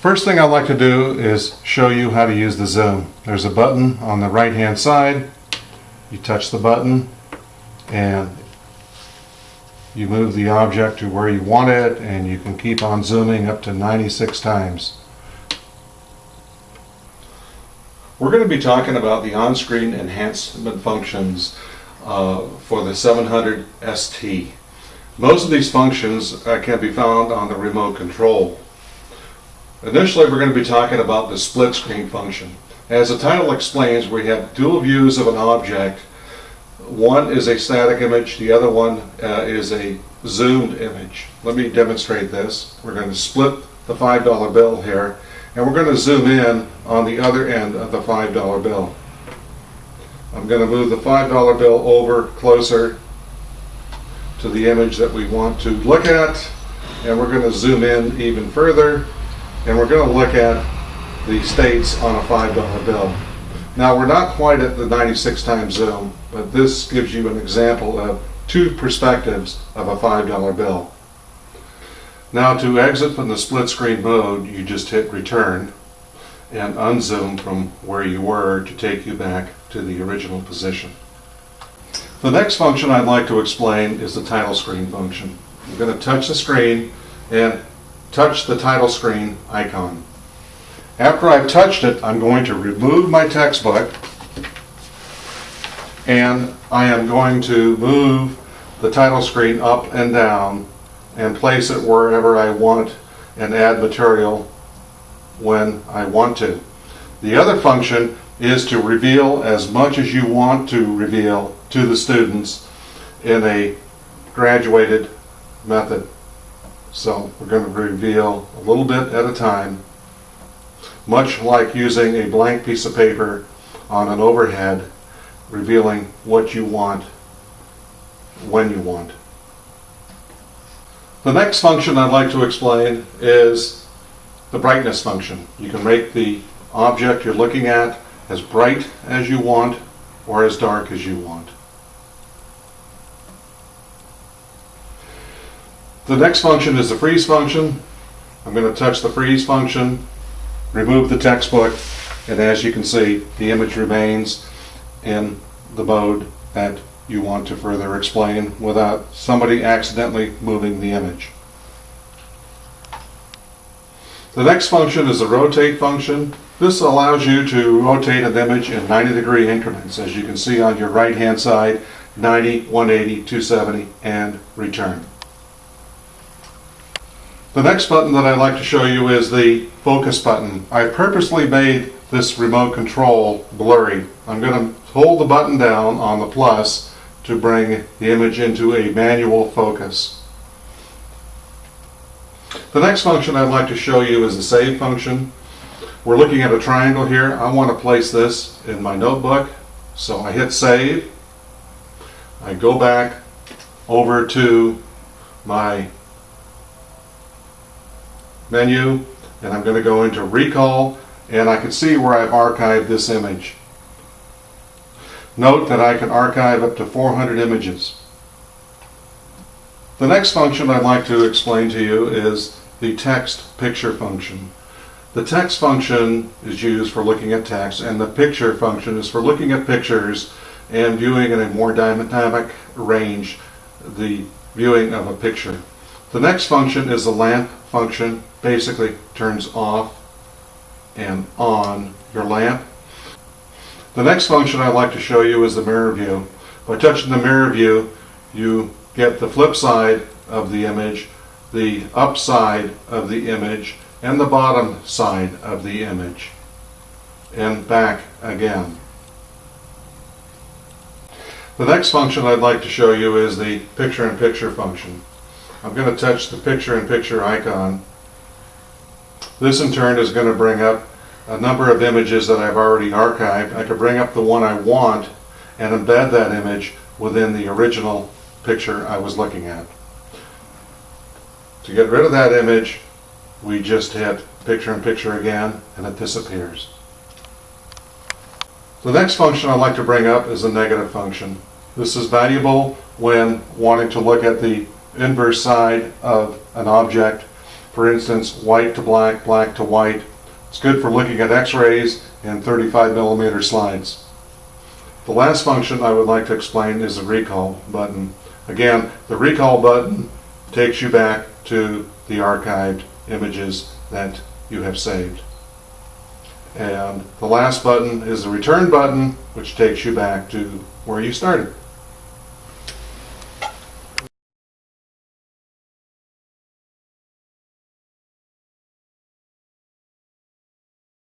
First thing I'd like to do is show you how to use the zoom. There's a button on the right hand side. You touch the button and you move the object to where you want it, and you can keep on zooming up to 96 times. We're going to be talking about the on-screen enhancement functions for the 700ST. Most of these functions can be found on the remote control. Initially, we're going to be talking about the split screen function. As the title explains, we have dual views of an object. One is a static image, the other one is a zoomed image. Let me demonstrate this. We're going to split the $5 bill here, and we're going to zoom in on the other end of the $5 bill. I'm going to move the $5 bill over closer to the image that we want to look at, and we're going to zoom in even further, and we're going to look at the states on a $5 bill. Now, we're not quite at the 96 times zoom, but this gives you an example of two perspectives of a $5 bill. Now, to exit from the split screen mode, you just hit return and unzoom from where you were to take you back to the original position. The next function I'd like to explain is the title screen function. I'm going to touch the screen and touch the title screen icon. After I've touched it, I'm going to remove my textbook, and I am going to move the title screen up and down and place it wherever I want and add material when I want to. The other function is to reveal as much as you want to reveal to the students in a graduated method. So we're going to reveal a little bit at a time, much like using a blank piece of paper on an overhead, revealing what you want when you want. The next function I'd like to explain is the brightness function. You can make the object you're looking at as bright as you want or as dark as you want. The next function is the freeze function. I'm going to touch the freeze function, remove the textbook, and as you can see, the image remains in the mode that you want to further explain without somebody accidentally moving the image. The next function is the rotate function. This allows you to rotate an image in 90-degree increments, as you can see on your right hand side, 90, 180, 270, and return. The next button that I'd like to show you is the focus button. I purposely made this remote control blurry. I'm going to hold the button down on the plus to bring the image into a manual focus. The next function I'd like to show you is the save function. We're looking at a triangle here. I want to place this in my notebook, so I hit save. I go back over to my menu, and I'm going to go into recall, and I can see where I've archived this image. Note that I can archive up to 400 images. The next function I'd like to explain to you is the text picture function. The text function is used for looking at text, and the picture function is for looking at pictures and viewing in a more dynamic range the viewing of a picture. The next function is the lamp function. Basically turns off and on your lamp. The next function I'd like to show you is the mirror view. By touching the mirror view, you get the flip side of the image, the up side of the image, and the bottom side of the image, and back again. The next function I'd like to show you is the picture-in-picture function. I'm going to touch the picture-in-picture icon. This in turn is going to bring up a number of images that I've already archived. I could bring up the one I want and embed that image within the original picture I was looking at. To get rid of that image, we just hit picture-in-picture again, and it disappears. The next function I'd like to bring up is the negative function. This is valuable when wanting to look at the inverse side of an object For instance, white to black, black to white. It's good for looking at x-rays and 35mm slides. The last function I would like to explain is the recall button. Again, the recall button takes you back to the archived images that you have saved. And the last button is the return button, which takes you back to where you started.